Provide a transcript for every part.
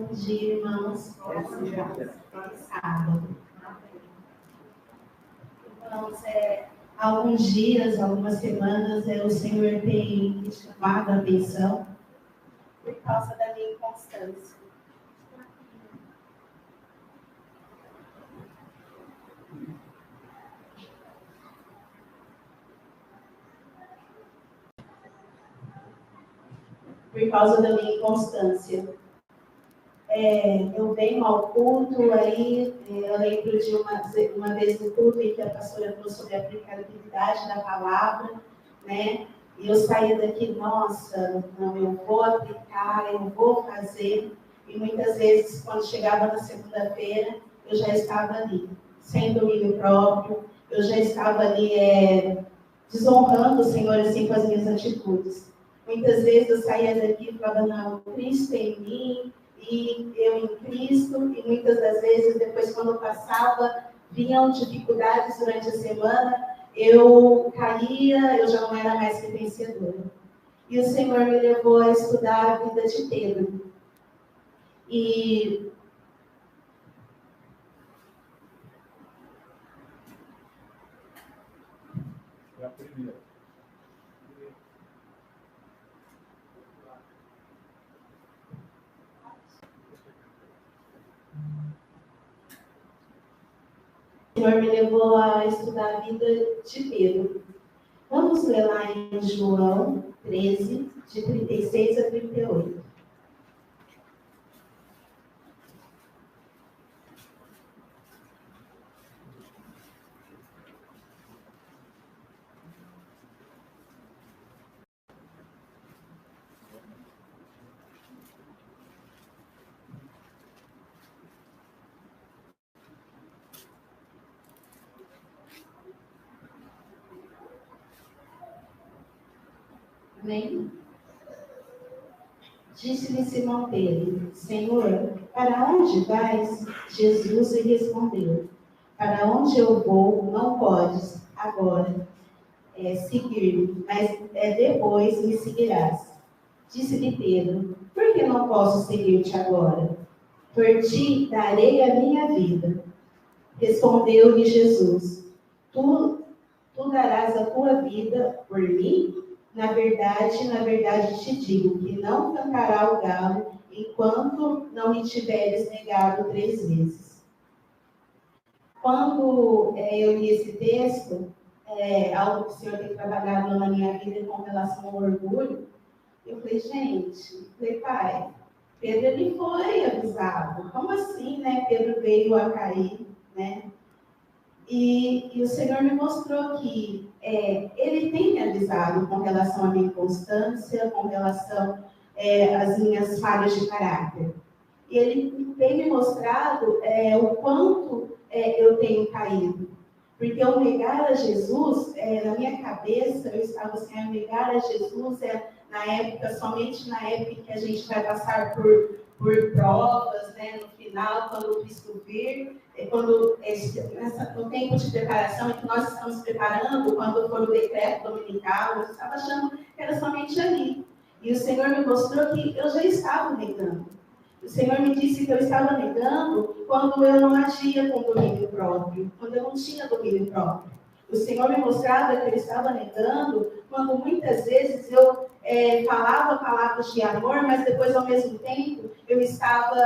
Bom dia, irmãos. Sábado. Irmãos, há alguns dias, algumas semanas, o Senhor tem me chamado a atenção por causa da minha inconstância. Por causa da minha inconstância. Eu venho ao culto, aí eu lembro de uma vez no culto em que a pastora falou sobre a aplicabilidade da palavra, né? E eu saía daqui, nossa, não, eu vou aplicar, eu vou fazer. E muitas vezes, quando chegava na segunda-feira, eu já estava ali, sem domínio próprio, eu já estava ali desonrando o Senhor assim com as minhas atitudes. Muitas vezes eu saía daqui e falava, não, Cristo em mim, e eu em Cristo, e muitas das vezes, depois quando eu passava, vinham dificuldades durante a semana, eu caía, eu já não era mais que vencedora. E o Senhor me levou a estudar a vida de Pedro. E é a primeira. O Senhor me levou a estudar a vida de Pedro. Vamos ler lá em João 13, de 36 a 38. Amém? Disse-lhe Simão Pedro, Senhor, para onde vais? Jesus lhe respondeu, para onde eu vou, não podes agora seguir-me, mas depois me seguirás. Disse-lhe Pedro, por que não posso seguir-te agora? Por ti darei a minha vida. Respondeu-lhe Jesus, tu darás a tua vida por mim? Na verdade te digo que não cantará o galo enquanto não me tiveres negado 3 vezes. Quando eu li esse texto, algo que o Senhor tem trabalhado na minha vida com relação ao orgulho, eu falei, pai, Pedro ele foi avisado. Como assim, né? Pedro veio a cair, né? E o Senhor me mostrou que Ele tem me avisado com relação à minha inconstância, com relação às minhas falhas de caráter. E Ele tem me mostrado o quanto eu tenho caído. Porque ao negar a Jesus, na minha cabeça, eu estava assim, a negar a Jesus somente na época que a gente vai passar por provas, né, no final, quando o Cristo vir, no tempo de preparação em que nós estamos preparando, quando for o decreto dominical, eu estava achando que era somente ali. E o Senhor me mostrou que eu já estava negando. O Senhor me disse que eu estava negando quando eu não agia com domínio próprio, quando eu não tinha domínio próprio. O Senhor me mostrava que eu estava negando quando muitas vezes eu falava palavras de amor, mas depois, ao mesmo tempo, eu estava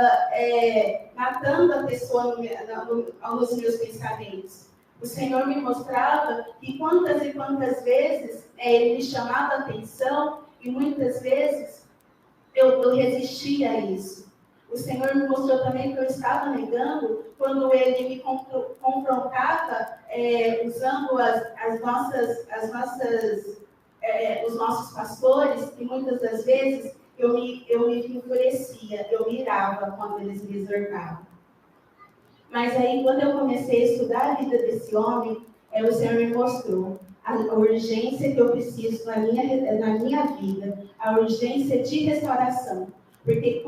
matando a pessoa nos meus pensamentos. O Senhor me mostrava que quantas e quantas vezes Ele me chamava a atenção e muitas vezes eu resistia a isso. O Senhor me mostrou também que eu estava negando quando Ele me confrontava usando os nossos pastores, e muitas das vezes eu me enfurecia, eu me irava quando eles me exortavam. Mas aí, quando eu comecei a estudar a vida desse homem, o Senhor me mostrou a urgência que eu preciso na minha vida, a urgência de restauração. Porque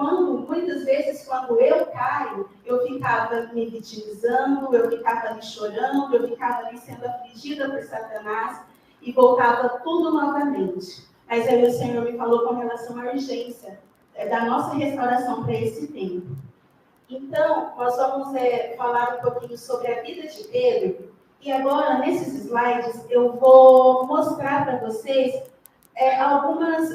muitas vezes, quando eu caio, eu ficava me vitimizando, eu ficava ali chorando, eu ficava ali sendo afligida por Satanás e voltava tudo novamente. Mas aí o Senhor me falou com relação à urgência da nossa restauração para esse tempo. Então, nós vamos falar um pouquinho sobre a vida de Pedro. E agora, nesses slides, eu vou mostrar para vocês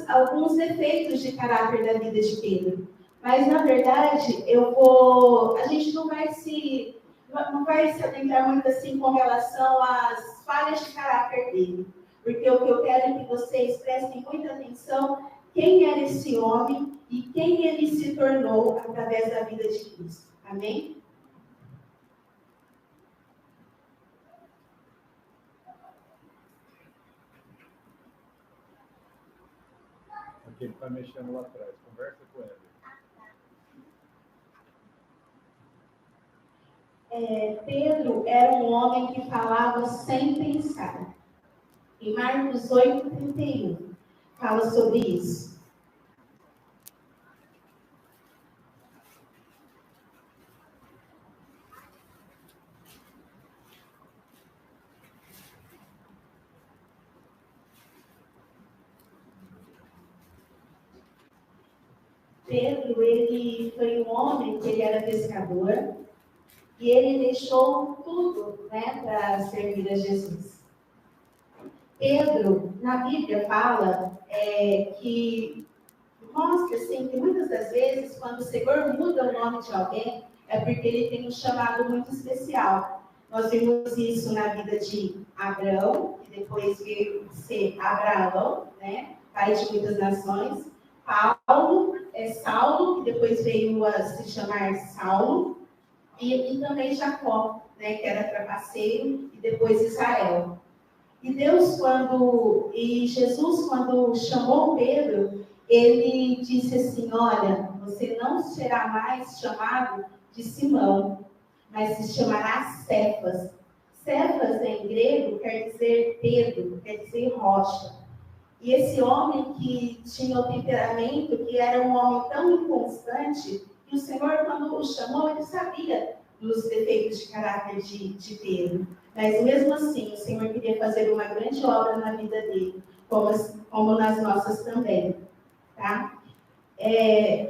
alguns efeitos de caráter da vida de Pedro. Mas, na verdade, a gente não vai se adentrar muito assim com relação às falhas de caráter dele. Porque o que eu quero é que vocês prestem muita atenção quem era esse homem e quem ele se tornou através da vida de Cristo. Amém? Aqui ele está mexendo lá atrás. Conversa com ele. Pedro era um homem que falava sem pensar. Em Marcos 8:31, fala sobre isso. Pedro, ele foi um homem que ele era pescador e ele deixou tudo, né, para servir a Jesus. Pedro, na Bíblia, fala que mostra assim, que muitas das vezes, quando o Senhor muda o nome de alguém, é porque ele tem um chamado muito especial. Nós vimos isso na vida de Abraão, que depois veio ser Abraão, né, pai de muitas nações. Saulo, que depois veio a se chamar Saulo. E também Jacó, né, que era trapaceiro, e depois Israel. E Jesus, quando chamou Pedro, ele disse assim: olha, você não será mais chamado de Simão, mas se chamará Cefas. Cefas, em grego, quer dizer Pedro, quer dizer rocha. E esse homem que tinha o temperamento, que era um homem tão inconstante, que o Senhor, quando o chamou, ele sabia dos defeitos de caráter de Pedro. Mas mesmo assim, o Senhor queria fazer uma grande obra na vida dele, como nas nossas também. Tá?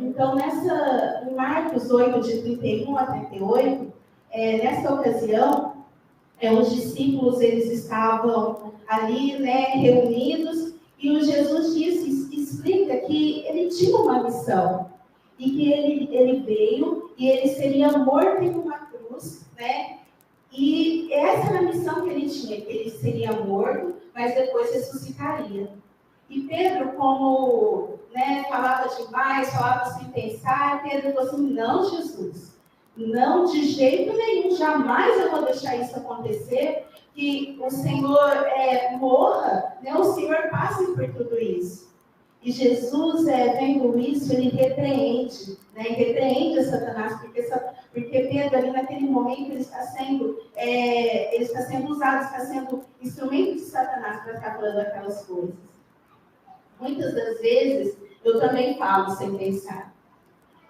Então, em Marcos 8, de 31 a 38, nessa ocasião, os discípulos eles estavam ali, né, reunidos, e o Jesus explica que ele tinha uma missão, e que ele veio e ele seria morto em uma cruz, né? E essa era a missão que ele tinha, que ele seria morto, mas depois ressuscitaria. E Pedro, como, né, falava demais, falava sem pensar, Pedro falou assim: não, Jesus, não, de jeito nenhum, jamais eu vou deixar isso acontecer, que o Senhor morra, né, o Senhor passe por tudo isso. E Jesus, vendo isso, ele repreende Satanás, porque Pedro, ali naquele momento, ele está sendo usado, está sendo instrumento de Satanás para estar falando aquelas coisas. Muitas das vezes, eu também falo sem pensar.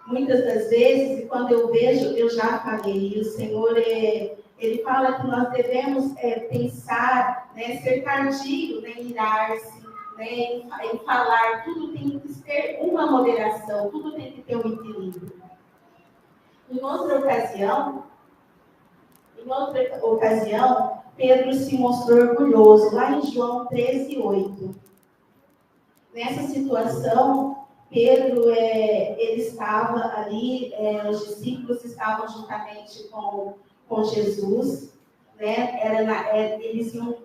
Muitas das vezes, e quando eu vejo, eu já falei, e o Senhor, ele fala que nós devemos pensar, né, ser tardio, né, irar-se, né, em falar, tudo tem que ter uma moderação, tudo tem que ter um equilíbrio. Em outra ocasião, Pedro se mostrou orgulhoso, lá em João 13:8. Nessa situação, Pedro, ele estava ali, os discípulos estavam juntamente com Jesus, né? Eles iam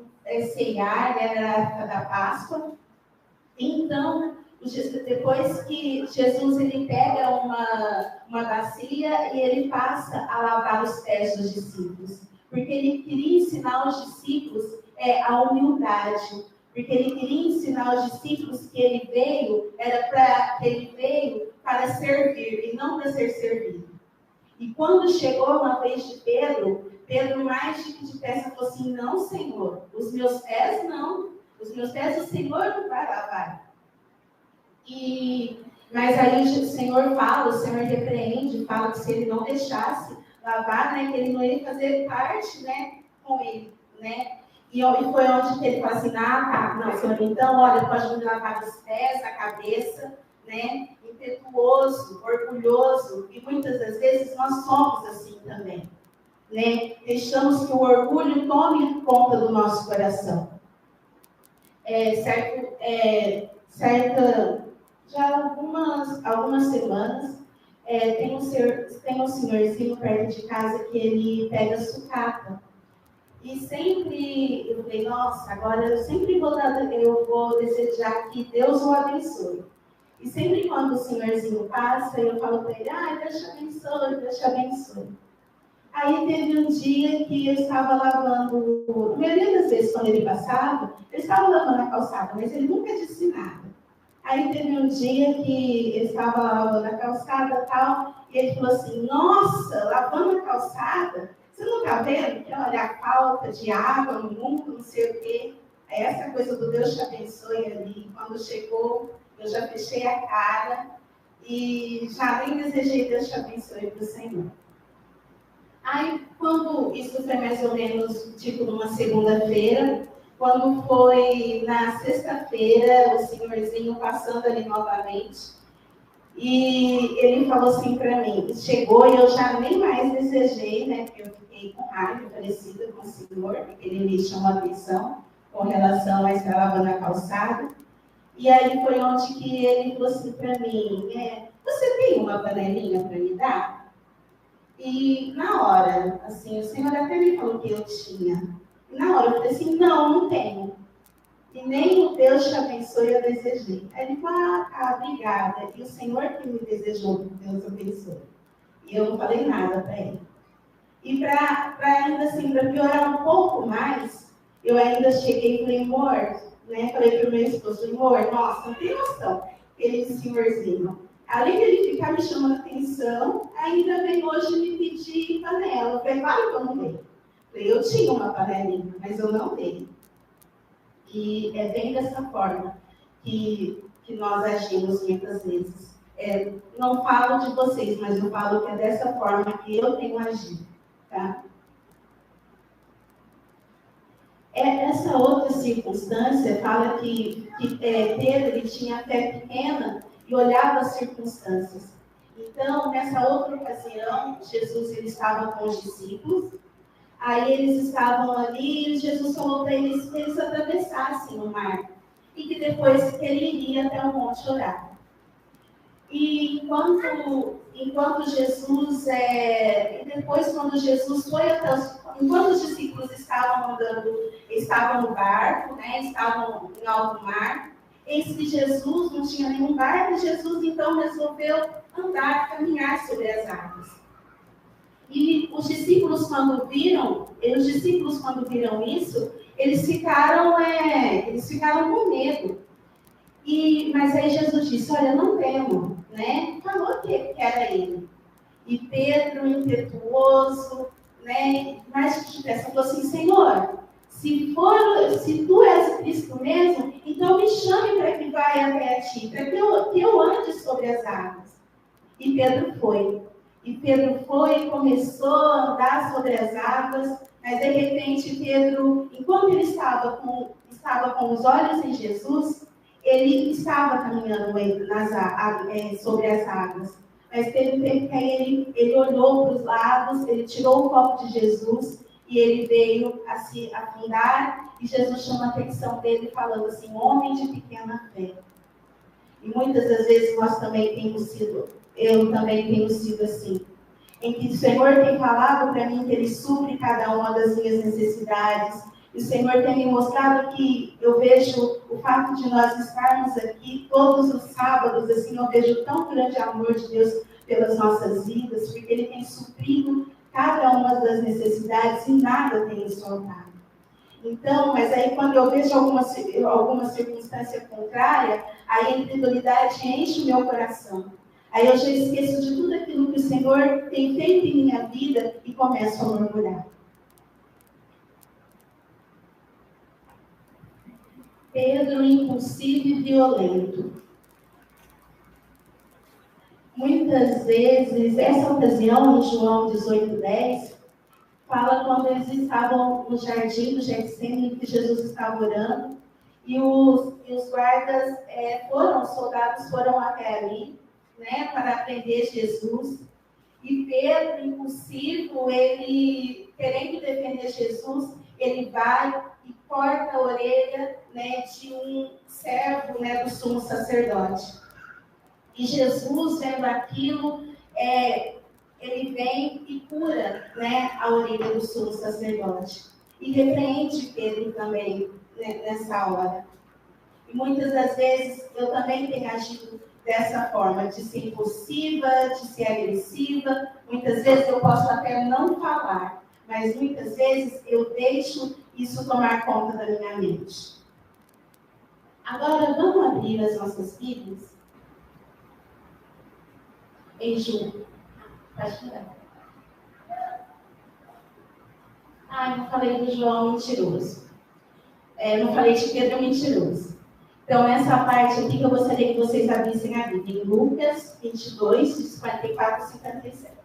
ceiar, né? Era a época da Páscoa. Então, depois que Jesus ele pega uma bacia e ele passa a lavar os pés dos discípulos, porque ele queria ensinar aos discípulos a humildade. Porque ele queria ensinar aos discípulos que ele veio para servir e não para ser servido. E quando chegou uma vez de Pedro mais de peça falou assim: não, Senhor, os meus pés não. Os meus pés o Senhor não vai lavar. Mas aí o Senhor repreende, fala que se ele não deixasse lavar, né, que ele não ia fazer parte, né, com ele, né? E foi onde ele falou assim: não, Senhor, então, olha, pode me lavar os pés, a cabeça, né? impetuoso, orgulhoso, e muitas das vezes nós somos assim também, né? Deixamos que o orgulho tome conta do nosso coração. Já algumas semanas, tem um senhorzinho perto de casa que ele pega sucata. E sempre eu falei, nossa, agora eu vou desejar que Deus o abençoe. E sempre quando o senhorzinho passa, eu falo para ele, Deus te abençoe, Deus te abençoe. Aí teve um dia que eu estava lavando, a maioria das vezes quando ele passava, eu estava lavando a calçada, mas ele nunca disse nada. Aí teve um dia que eu estava lavando a calçada e tal, e ele falou assim, nossa, lavando a calçada, você não está vendo que olha a falta de água no mundo, não sei o quê? É essa coisa do Deus te abençoe ali. Quando chegou, eu já fechei a cara e já nem desejei Deus te abençoe para o Senhor. Aí, quando isso foi mais ou menos, tipo, numa segunda-feira, quando foi na sexta-feira, o senhorzinho passando ali novamente, e ele falou assim para mim, chegou e eu já nem mais desejei, né, porque eu fiquei com raiva, parecida com o senhor, porque ele me chamou a atenção com relação a estar lavando a calçada. E aí foi onde que ele falou assim para mim, você tem uma panelinha para me dar? E na hora, assim, o Senhor até me falou que eu tinha. E na hora eu falei assim, não tenho. E nem o Deus te abençoe eu desejei. Aí ele falou, tá, obrigada. E o Senhor que me desejou, Deus abençoe. E eu não falei nada para ele. E para ainda assim, para piorar um pouco mais, eu ainda cheguei e falei, amor, né? Falei para o meu esposo, amor, nossa, não tem noção. Ele disse, senhorzinho, além de ele ficar me chamando a atenção, ainda veio hoje me pedir panela. Eu falei, claro que eu não dei. Eu tinha uma panelinha, mas eu não dei. E é bem dessa forma que nós agimos muitas vezes. Não falo de vocês, mas eu falo que é dessa forma que eu tenho agido. Tá? Essa outra circunstância fala que Pedro ele tinha fé pequena e olhava as circunstâncias. Então, nessa outra ocasião, Jesus ele estava com os discípulos, aí eles estavam ali e Jesus falou para eles que eles atravessassem o mar e que depois que ele iria até o monte orar. E enquanto Jesus, depois quando Jesus foi enquanto os discípulos estavam andando, estavam no barco, né, estavam em alto mar, eis que Jesus não tinha nenhum barco, e Jesus então resolveu caminhar sobre as águas. E os discípulos quando viram isso, eles ficaram com medo. Mas aí Jesus disse, olha, não temo, né? Falou que era ele. E Pedro, impetuoso, né? Mas falou assim, Senhor, se tu és o Cristo mesmo, então me chame para que vá até a ti, para que eu ande sobre as águas. E Pedro foi. E começou a andar sobre as águas, mas de repente Pedro, enquanto ele estava com os olhos em Jesus, ele estava caminhando sobre as águas. Mas teve um tempo que ele olhou para os lados, ele tirou o copo de Jesus e ele veio a se afundar. E Jesus chama a atenção dele falando assim, homem de pequena fé. E muitas das vezes eu também tenho sido assim. Em que o Senhor tem falado para mim que Ele supre cada uma das minhas necessidades. E o Senhor tem me mostrado que eu vejo o fato de nós estarmos aqui todos os sábados, assim, eu vejo tão grande amor de Deus pelas nossas vidas, porque Ele tem suprido cada uma das necessidades e nada tem nos faltado. Então, mas aí quando eu vejo alguma circunstância contrária, aí a incredulidade enche o meu coração. Aí eu já esqueço de tudo aquilo que o Senhor tem feito em minha vida e começo a murmurar. Pedro, impulsivo e violento. Muitas vezes, essa ocasião, em João 18:10, fala quando eles estavam no jardim do Getsemane, que Jesus estava orando, e os guardas os soldados foram até ali, né, para aprender Jesus. E Pedro, impulsivo, ele, querendo defender Jesus, ele vai e corta a orelha, né, de um servo, né, do sumo sacerdote. E Jesus, vendo aquilo, ele vem e cura, né, a orelha do sumo sacerdote. E repreende Pedro também, né, nessa hora. E muitas das vezes eu também tenho agido dessa forma, de ser impulsiva, de ser agressiva. Muitas vezes eu posso até não falar, mas muitas vezes eu deixo isso tomar conta da minha mente. Agora vamos abrir as nossas Bíblias em João. Pode tirar. Não falei do João mentiroso. Não falei de Pedro mentiroso. Então, essa parte aqui que eu gostaria que vocês abrissem a Bíblia, em Lucas 22, 44 e 57.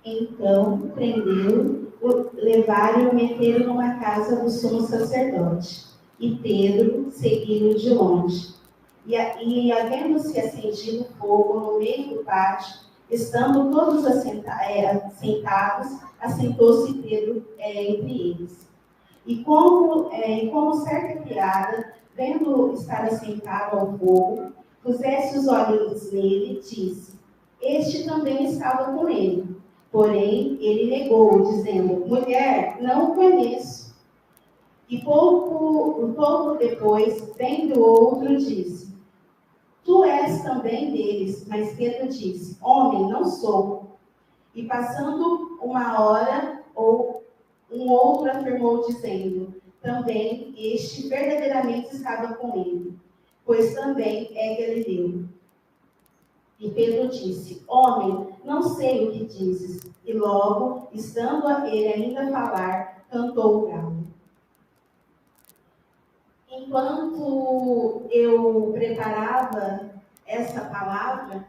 Então, prendeu, levaram e o meteram numa casa do sumo sacerdote. E Pedro seguiu de longe. E havendo-se acendido fogo no meio do pátio, estando todos sentados, assentou-se Pedro entre eles. E como certa criada, vendo estar assentado ao fogo, pusesse os olhos nele, disse: Este também estava com ele. Porém, ele negou, dizendo: Mulher, não o conheço. E pouco depois, vendo outro, disse: Tu és também deles. Mas Pedro disse: Homem, não sou. E passando uma hora, um outro afirmou, dizendo: Também este verdadeiramente estava com ele, pois também é galileu. E Pedro disse: Homem, não sei o que dizes. E logo, estando ele ainda a falar, cantou o galo. Enquanto eu preparava essa palavra,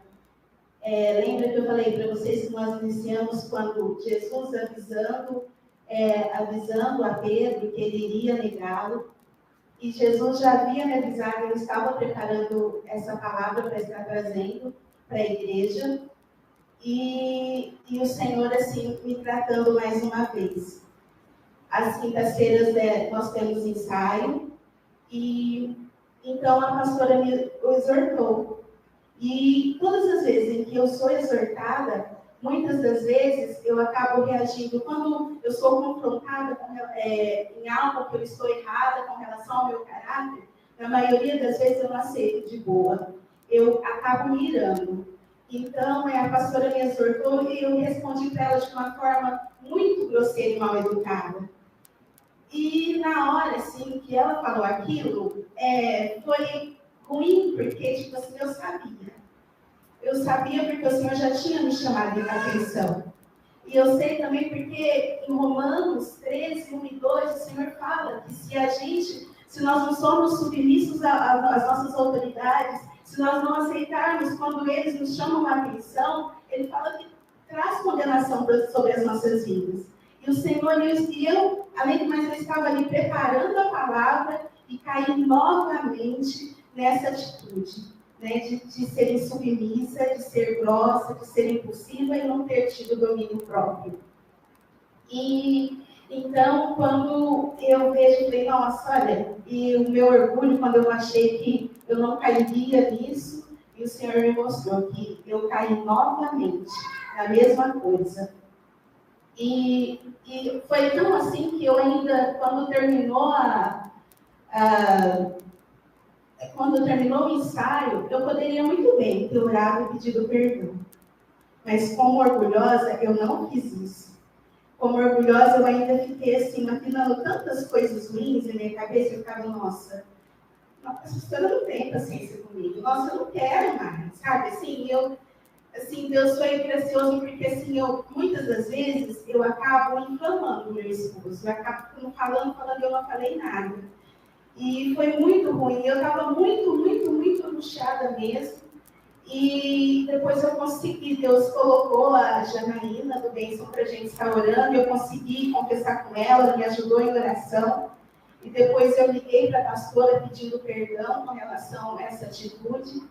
lembra que eu falei para vocês que nós iniciamos quando Jesus avisando a Pedro que ele iria negá-lo. E Jesus já havia me avisado, eu estava preparando essa palavra para estar trazendo para a igreja. E o Senhor, assim, me tratando mais uma vez. Às quintas-feiras nós temos ensaio, e então a pastora me exortou. E todas as vezes em que eu sou exortada, muitas das vezes eu acabo reagindo. Quando eu sou confrontada em algo que eu estou errada com relação ao meu caráter, na maioria das vezes eu não aceito de boa. Eu acabo me irando. Então, a pastora me exortou e eu respondi para ela de uma forma muito grosseira e mal educada. E na hora, assim, que ela falou aquilo, foi ruim, porque, tipo assim, eu sabia. Eu sabia porque o Senhor já tinha me chamado a atenção. E eu sei também porque em Romanos 13, 1 e 2, o Senhor fala que se nós não somos submissos às nossas autoridades, se nós não aceitarmos quando eles nos chamam a atenção, ele fala que traz condenação sobre as nossas vidas. E o Senhor, eu, além do mais, eu estava ali preparando a palavra e caí novamente nessa atitude, né, de ser insubmissa, de ser grossa, de ser impulsiva e não ter tido domínio próprio. E então, quando eu vejo, falei, nossa, olha, e o meu orgulho, quando eu achei que eu não cairia nisso, e o Senhor me mostrou que eu caí novamente na mesma coisa. E foi tão assim que eu ainda, quando terminou o ensaio, eu poderia muito bem ter orado e pedido perdão. Mas como orgulhosa, eu não fiz isso. Como orgulhosa, eu ainda fiquei assim, maquinando tantas coisas ruins na minha cabeça, eu ficava, nossa, a pastora não tem paciência comigo. Nossa, eu não quero mais, sabe? Assim, Deus foi gracioso porque, assim, muitas das vezes, eu acabo inflamando o meu esposo. Eu acabo falando, eu não falei nada. E foi muito ruim. Eu estava muito angustiada mesmo. E depois eu consegui, Deus colocou a Janaína do Benção para a gente estar orando. Eu consegui confessar com ela, me ajudou em oração. E depois eu liguei para a pastora pedindo perdão com relação a essa atitude.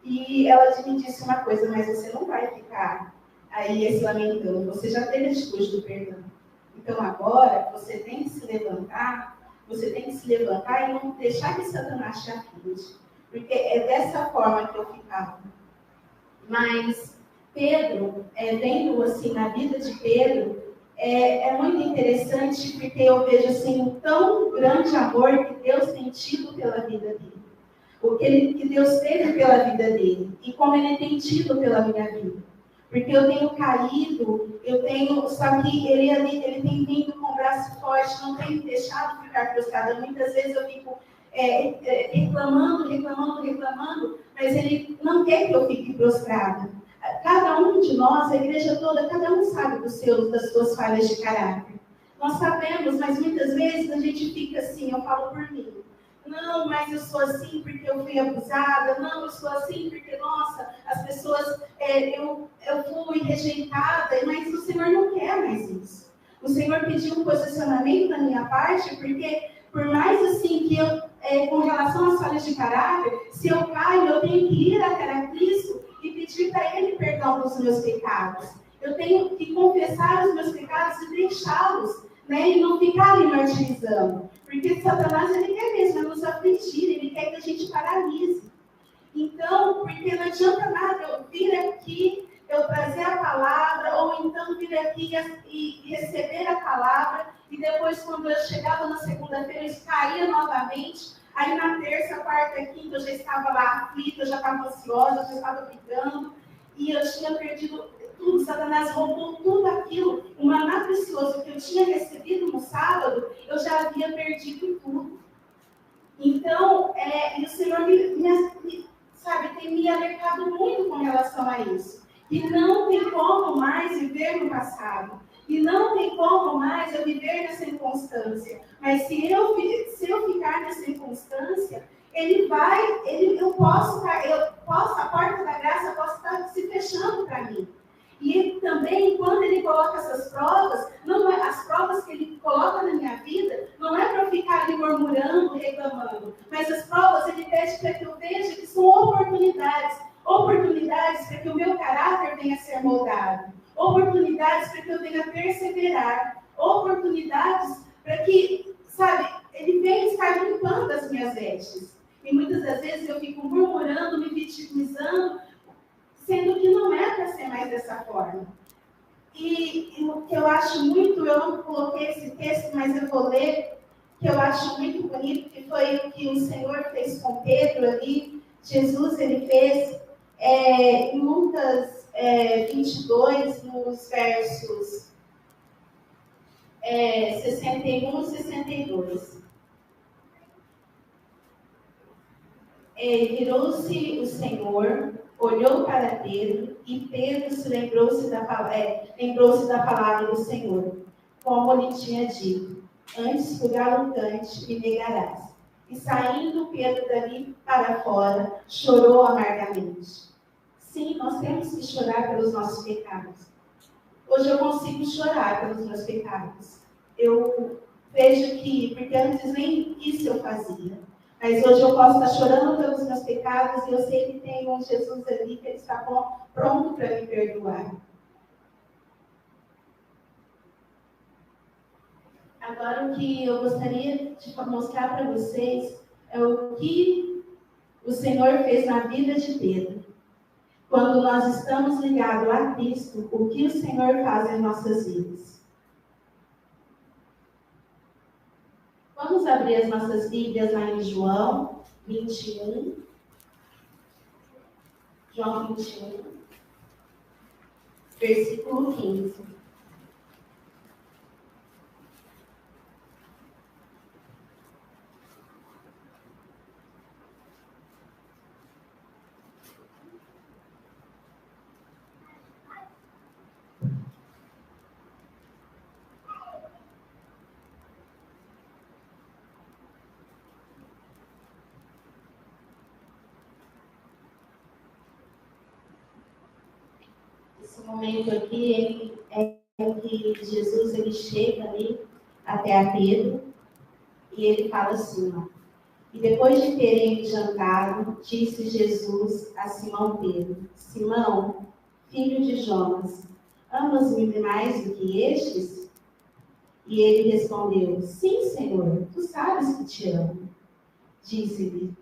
E ela me disse uma coisa: mas você não vai ficar aí se lamentando, você já teve a atitude do perdão. Então agora você tem que se levantar, e não deixar que Satanás te aflige. Porque é dessa forma que eu ficava. Mas Pedro, vendo assim na vida de Pedro, é muito interessante porque eu vejo assim um tão grande amor que Deus tem tido pela vida dele. O que Deus teve pela vida dele e como ele tem tido pela minha vida. Porque eu tenho caído, só que ele tem vindo com o braço forte, não tem me deixado ficar frustrada. Muitas vezes eu fico reclamando, mas ele não quer que eu fique prostrada. Cada um de nós, a igreja toda, cada um sabe das suas falhas de caráter. Nós sabemos, mas muitas vezes a gente fica assim, eu falo por mim. Não, mas eu sou assim porque eu fui abusada. Não, eu sou assim porque, nossa, as pessoas, eu fui rejeitada. Mas o Senhor não quer mais isso. O Senhor pediu um posicionamento da minha parte, porque por mais assim que eu, com relação às falhas de caráter, se eu caio, eu tenho que ir até Cristo e pedir para Ele perdão dos meus pecados. Eu tenho que confessar os meus pecados e deixá-los, né? E não ficar ali martirizando. Porque Satanás, ele quer mesmo nos afligir, ele quer que a gente paralise. Então, porque não adianta nada eu vir aqui, eu trazer a palavra, ou então vir aqui e receber a palavra, e depois, quando eu chegava na segunda-feira, eu caía novamente. Aí na terça, quarta, quinta, eu já estava lá aflita, eu já estava ansiosa, eu já estava brigando, e eu tinha perdido tudo. Satanás roubou tudo aquilo, o maná precioso que eu tinha recebido no sábado, eu já havia perdido tudo. Então, e o Senhor tem me alertado muito com relação a isso. E não tem como mais viver no passado. E não tem como mais eu viver nessa inconstância. Mas se eu ficar nessa inconstância, a porta da graça pode estar se fechando para mim. E também, quando ele coloca essas provas, as provas que ele coloca na minha vida, não é para eu ficar ali murmurando, reclamando, mas as provas ele pede para que eu veja que são oportunidades para que o meu caráter venha a ser moldado, oportunidades para que eu venha a perseverar, oportunidades para que, ele venha estar limpando as minhas vestes. E muitas das vezes eu fico murmurando, me vitimizando, sendo que não é para ser mais dessa forma. E o que eu acho muito, eu não coloquei esse texto, mas eu vou ler, que eu acho muito bonito, que foi o que o Senhor fez com Pedro ali. Jesus, ele fez em Lucas 22, nos versos 61 e 62. Virou-se o Senhor, olhou para Pedro, e Pedro se lembrou-se da palavra do Senhor, como lhe tinha dito: antes que o galo cante, me negarás. E saindo Pedro dali para fora, chorou amargamente. Sim, nós temos que chorar pelos nossos pecados. Hoje eu consigo chorar pelos meus pecados. Eu vejo porque antes nem isso eu fazia. Mas hoje eu posso estar chorando pelos meus pecados e eu sei que tem um Jesus ali que ele está pronto para me perdoar. Agora, o que eu gostaria de mostrar para vocês é o que o Senhor fez na vida de Pedro. Quando nós estamos ligados a Cristo, o que o Senhor faz em nossas vidas. Vamos abrir as nossas Bíblias lá em João 21. João 21, versículo 15. Esse momento aqui é em que Jesus ele chega ali até a Pedro e ele fala assim, ó. E depois de terem jantado, disse Jesus a Simão Pedro: Simão, filho de Jonas, amas-me mais do que estes? E ele respondeu: Sim, Senhor, tu sabes que te amo. Disse-lhe: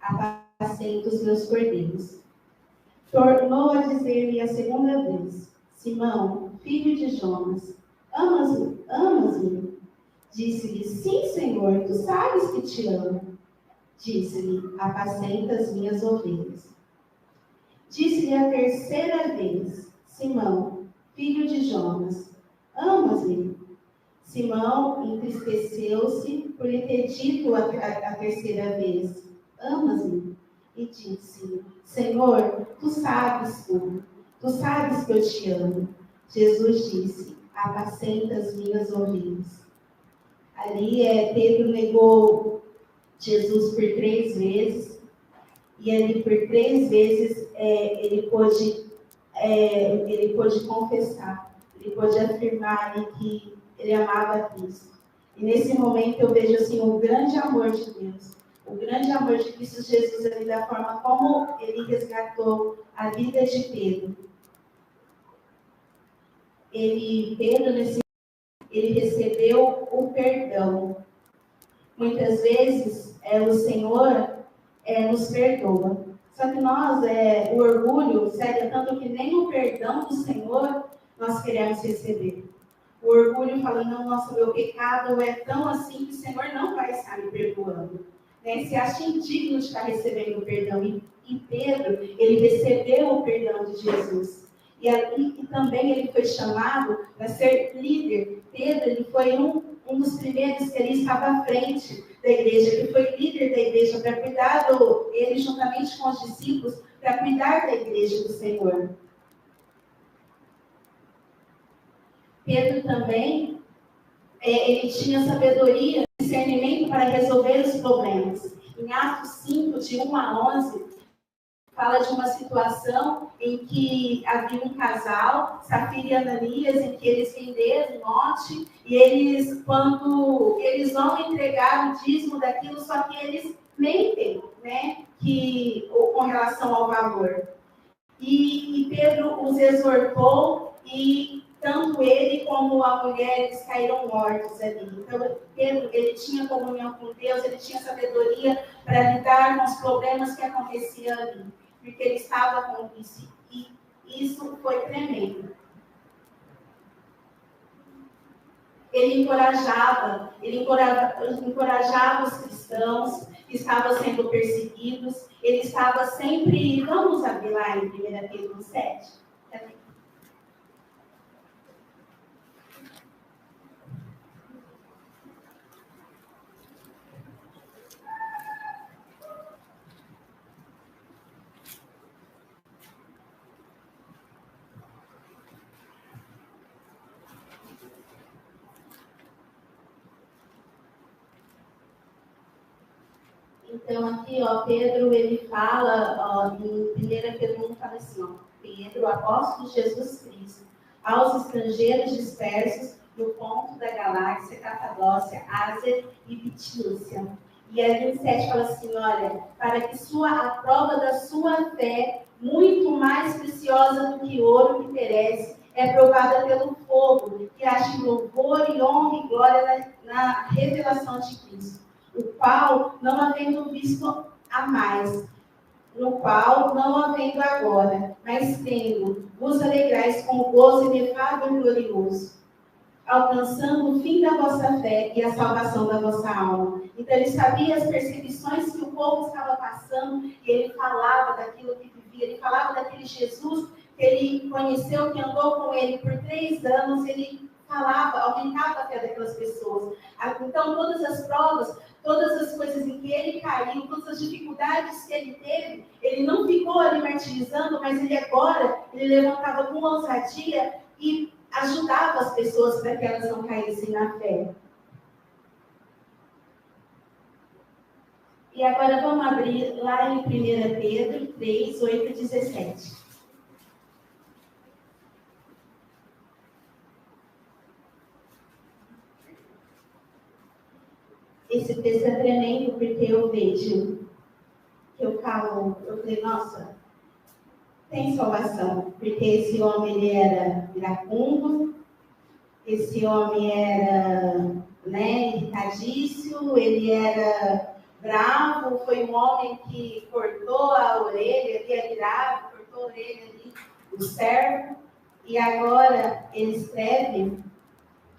apacenta os meus cordeiros. Tornou a dizer-lhe a segunda vez: Simão, filho de Jonas, amas-me? Amas-me? Disse-lhe: Sim, Senhor, tu sabes que te amo. Disse-lhe: apacenta as minhas ovelhas. Disse-lhe a terceira vez: Simão, filho de Jonas, amas-me? Simão entristeceu-se por lhe ter dito a terceira vez: amas-me? E disse: Senhor, tu sabes tudo, tu sabes que eu te amo. Jesus disse: apacenta as minhas ovelhas. Ali Pedro negou Jesus por 3 vezes, e ali por 3 vezes ele pôde confessar, ele pôde afirmar ali que ele amava Cristo. E nesse momento eu vejo assim o grande amor de Deus, o grande amor de Cristo Jesus ali, da forma como ele resgatou a vida de Pedro. Pedro ele recebeu o perdão. Muitas vezes o Senhor nos perdoa. Só que nós, o orgulho, cega tanto que nem o perdão do Senhor nós queremos receber. O orgulho fala: não, nossa, meu pecado é tão assim que o Senhor não vai estar me perdoando. Né? Se acha indigno de estar recebendo o perdão. E Pedro, ele recebeu o perdão de Jesus. E também ele foi chamado para ser líder. Pedro, ele foi um dos primeiros que ele estava à frente da igreja. Ele foi líder da igreja para cuidar ele juntamente com os discípulos, para cuidar da igreja do Senhor. Pedro também, ele tinha sabedoria, discernimento para resolver os problemas. Em Atos 5, de 1 a 11, fala de uma situação em que havia um casal, Safira e Ananias, em que eles venderam um lote, e quando eles vão entregar o dízimo daquilo, só que eles mentem, né, com relação ao valor. E Pedro os exortou, e tanto ele como a mulher, eles caíram mortos ali. Então, Pedro, ele tinha comunhão com Deus, ele tinha sabedoria para lidar com os problemas que aconteciam ali, porque ele estava com isso, e isso foi tremendo. Ele encorajava os cristãos que estavam sendo perseguidos, ele estava sempre, vamos abrir lá em 1 Pedro 7. Então, aqui, Pedro, ele fala, em 1 Pedro 1, fala assim, Pedro, apóstolo de Jesus Cristo, aos estrangeiros dispersos no ponto da galáxia, Capadócia, Ásia e Bitínia. E aí, no 7, fala assim, olha, para que a prova da sua fé, muito mais preciosa do que ouro que perece, é provada pelo fogo, que ache louvor e honra e glória na revelação de Cristo. O qual, não havendo visto a mais, no qual, não havendo agora, mas tendo, vos alegrais com o gozo inefável e glorioso, alcançando o fim da vossa fé e a salvação da vossa alma. Então, ele sabia as perseguições que o povo estava passando, e ele falava daquilo que vivia, ele falava daquele Jesus que ele conheceu, que andou com ele por 3 anos, ele falava, aumentava a fé daquelas pessoas. Então, todas as provas, todas as coisas em que ele caiu, todas as dificuldades que ele teve, ele não ficou ali martirizando, mas ele levantava com ousadia e ajudava as pessoas para que elas não caíssem na fé. E agora vamos abrir lá em 1 Pedro 3, 8 e 17. esse texto é tremendo, porque eu vejo que eu falei, nossa, tem salvação, porque esse homem ele era iracundo, esse homem era, né, irritadício, ele era bravo, foi um homem que cortou a orelha, ele é grave, cortou a orelha ali do servo, e agora ele escreve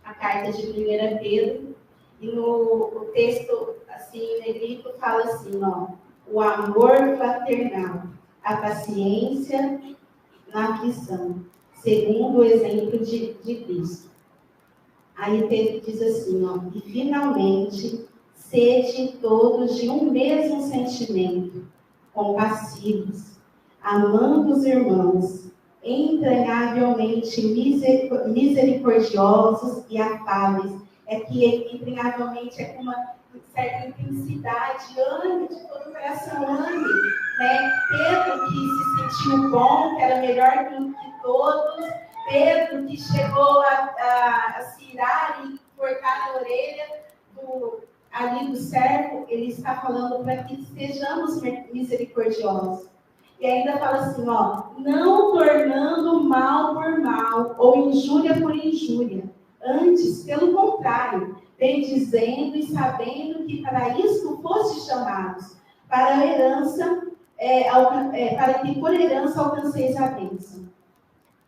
a carta de 1 Pedro, e no texto, assim, em negrito, fala assim, ó, o amor fraternal, a paciência na aflição, segundo o exemplo de Cristo. Aí Pedro diz assim, ó, e finalmente, sede todos de um mesmo sentimento, compassivos, amando os irmãos, entranhavelmente misericordiosos e afáveis. É que entranhavelmente é com uma certa intensidade, ame de todo o coração, ame. Né? Pedro que se sentiu bom, que era melhor que todos, Pedro que chegou a se irar e cortar a orelha ali do servo, ele está falando para que sejamos misericordiosos. E ainda fala assim, ó, não tornando mal por mal, ou injúria por injúria. Antes, pelo contrário, bendizendo e sabendo que para isso foste chamados, para a herança, para que por herança alcanceis a bênção.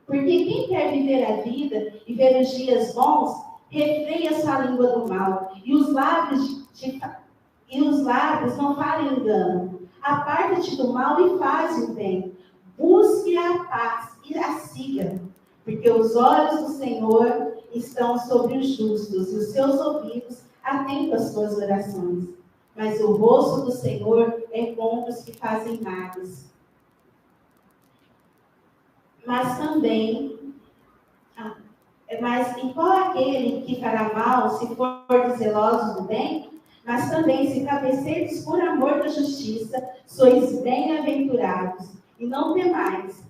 Porque quem quer viver a vida e ver os dias bons, refreia sua língua do mal, e os lábios não falem engano. Aparta-te do mal e faz o bem. Busque a paz e a siga, porque os olhos do Senhor estão sobre os justos, e os seus ouvidos atentos às suas orações. Mas o rosto do Senhor é contra os que fazem males. Mas e qual aquele que fará mal, se for zelosos do bem? Mas também, se padecerdes por amor da justiça, sois bem-aventurados, e não temais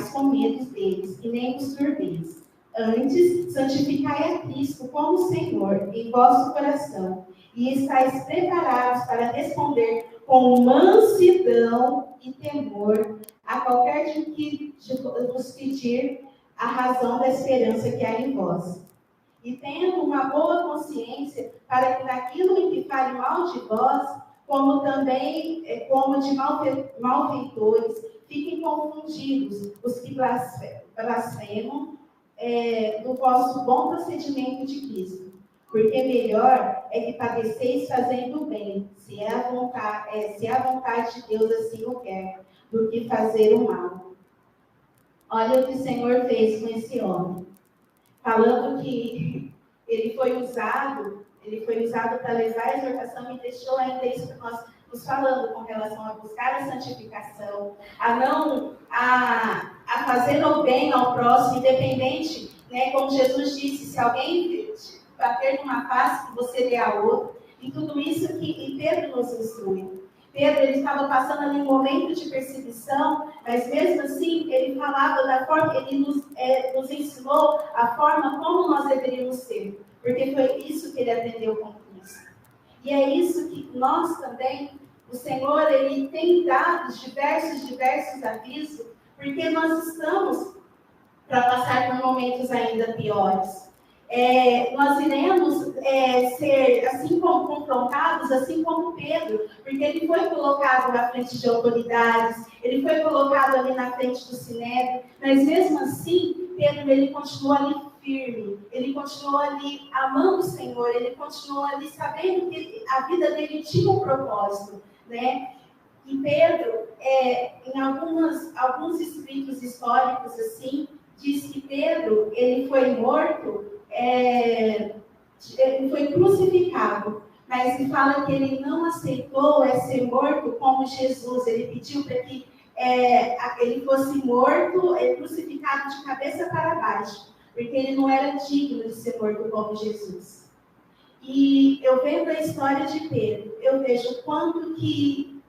com medo deles, e nem vos turbeis. Antes, santificai a Cristo como Senhor em vosso coração, e estáis preparados para responder com mansidão e temor a qualquer que vos pedir a razão da esperança que há em vós. E tendo uma boa consciência, para que naquilo em que fale mal de vós, como também como de malfeitores, fiquem confundidos os que blasfemam do vosso bom procedimento de Cristo. Porque melhor é que padeceis fazendo o bem, se a vontade de Deus assim o quer, do que fazer o mal. Olha o que o Senhor fez com esse homem. Falando que ele foi usado para levar a exortação e deixou ainda isso que nós nos falando com relação a buscar a santificação, a fazer o bem ao próximo, independente, né, como Jesus disse, se alguém bater numa face, que você dê a outra, e tudo isso que Pedro nos instrui. Pedro, ele estava passando ali um momento de perseguição, mas mesmo assim, ele falava da forma, ele nos ensinou a forma como nós deveríamos ser, porque foi isso que ele aprendeu com Cristo. E é isso que nós também, o Senhor, ele tem dado diversos avisos, porque nós estamos para passar por momentos ainda piores. Nós iremos ser assim como confrontados, assim como Pedro, porque ele foi colocado na frente de autoridades, ele foi colocado ali na frente do Sinédrio, mas mesmo assim, Pedro, ele continuou ali firme, ele continuou ali amando o Senhor, ele continuou ali sabendo que a vida dele tinha um propósito, né? E Pedro, em alguns escritos históricos assim, diz que Pedro, ele foi morto, ele foi crucificado, mas ele fala que ele não aceitou ser morto como Jesus. Ele pediu para que ele fosse morto, crucificado de cabeça para baixo, porque ele não era digno de ser morto como Jesus. E eu vendo a história de Pedro, eu vejo o quanto que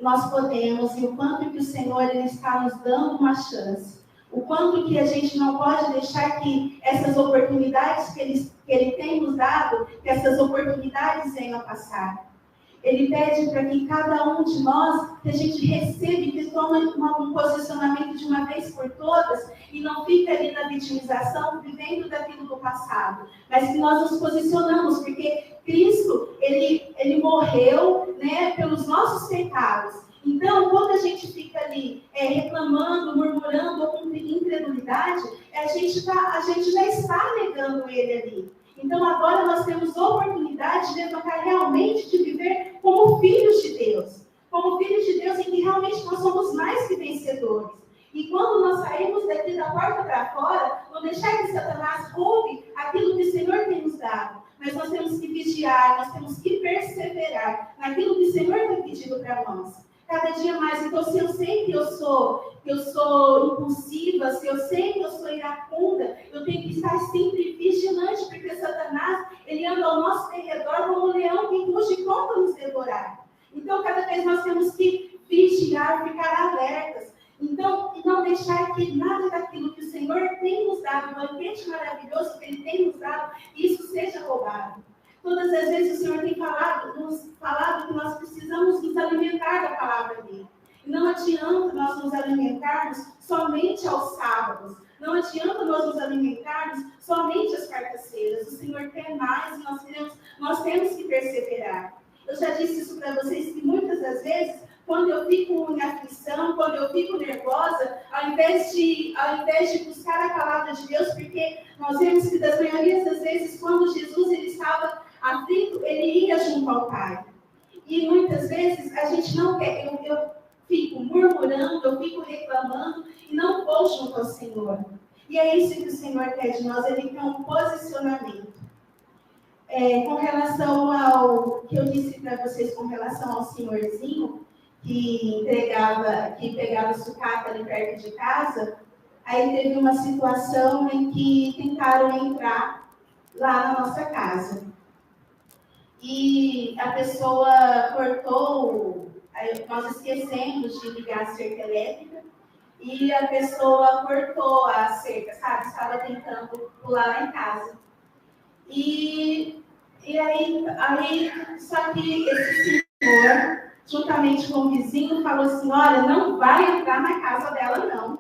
nós podemos e o quanto que o Senhor ele está nos dando uma chance. O quanto que a gente não pode deixar que essas oportunidades que Ele tem nos dado, que essas oportunidades venham a passar. Ele pede para que cada um de nós, que a gente receba e que tome um posicionamento de uma vez por todas e não fique ali na vitimização, vivendo daquilo do passado. Mas que nós nos posicionamos, porque Cristo, ele morreu, né, pelos nossos pecados. Então, quando a gente fica ali reclamando, murmurando ou com incredulidade, a gente já está negando Ele ali. Então, agora nós temos oportunidade de levantar realmente, de viver como filhos de Deus. Como filhos de Deus, em que realmente nós somos mais que vencedores. E quando nós saímos daqui da porta para fora, não deixar que Satanás roube aquilo que o Senhor tem nos dado. Mas nós temos que vigiar, nós temos que perseverar naquilo que o Senhor tem pedido para nós. Cada dia mais. Então, se eu sei que eu sou impulsiva, se eu sei que eu sou iracunda, eu tenho que estar sempre vigilante, porque Satanás, ele anda ao nosso redor como um leão que ruge contra nos devorar. Então, cada vez nós temos que vigiar, ficar alertas. Então, e não deixar que nada daquilo que o Senhor tem nos dado, o banquete maravilhoso que Ele tem nos dado, isso seja roubado. Todas as vezes o Senhor tem nos falado que nós precisamos nos alimentar da palavra dele. E não adianta nós nos alimentarmos somente aos sábados. Não adianta nós nos alimentarmos somente às quartas-feiras. O Senhor quer mais e nós temos que perseverar. Eu já disse isso para vocês que muitas das vezes, quando eu fico em aflição, quando eu fico nervosa, ao invés de buscar a palavra de Deus, porque nós vemos que das maiorias das vezes, quando Jesus ele estava aflito, ele ia junto ao Pai. E muitas vezes a gente não quer, eu fico murmurando, eu fico reclamando e não vou junto ao Senhor. E é isso que o Senhor quer de nós, Ele quer um posicionamento. Com relação ao que eu disse para vocês, com relação ao senhorzinho que pegava sucata ali perto de casa, aí teve uma situação em que tentaram entrar lá na nossa casa. E a pessoa cortou, nós esquecemos de ligar a cerca elétrica, e a pessoa cortou a cerca, sabe? Estava tentando pular lá em casa. E aí, só que esse senhor, juntamente com o vizinho, falou assim, olha, não vai entrar na casa dela, não.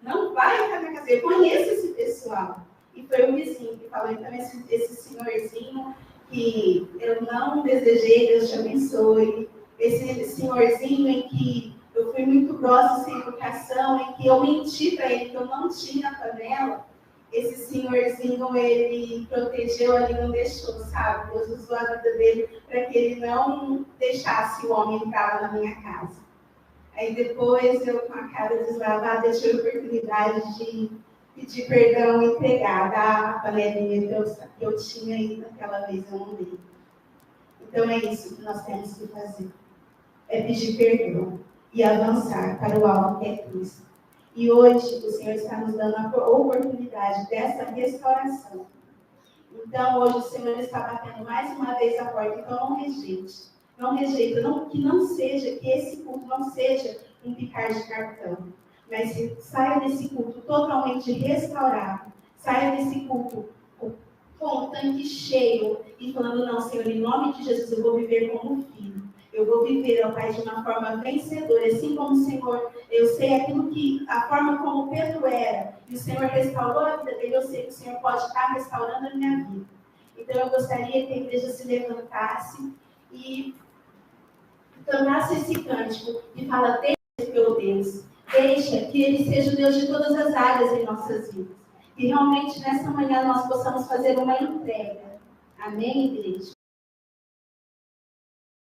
Não vai entrar na casa. Eu conheço esse pessoal. E foi o vizinho que falou, então, esse senhorzinho que eu não desejei, Deus te abençoe. Esse senhorzinho em que eu fui muito grossa sem educação, em que eu menti para ele que eu não tinha panela, esse senhorzinho, ele protegeu ali, não deixou, sabe? Deus usou a vida dele para que ele não deixasse o homem entrar lá na minha casa. Aí depois, eu com a cara deslavada, eu tive a oportunidade de pedir perdão e entregar a panelinha que eu tinha aí naquela vez, eu não dei. Então é isso que nós temos que fazer. É pedir perdão e avançar para o alvo que é Cristo. E hoje o Senhor está nos dando a oportunidade dessa restauração. Então hoje o Senhor está batendo mais uma vez a porta. Então não rejeite. Não rejeita. Que esse culto não seja um picar de cartão. Mas saia desse culto totalmente restaurado. Saia desse culto com o tanque cheio e falando, não, Senhor, em nome de Jesus eu vou viver como filho. Eu vou viver, ó Pai, de uma forma vencedora, assim como o Senhor, eu sei a forma como Pedro era, e o Senhor restaurou a vida dele, eu sei que o Senhor pode estar restaurando a minha vida. Então eu gostaria que a igreja se levantasse e cantasse esse cântico e fala, deixa, meu Deus, deixa que Ele seja o Deus de todas as áreas em nossas vidas. E realmente nessa manhã nós possamos fazer uma entrega. Amém, igreja?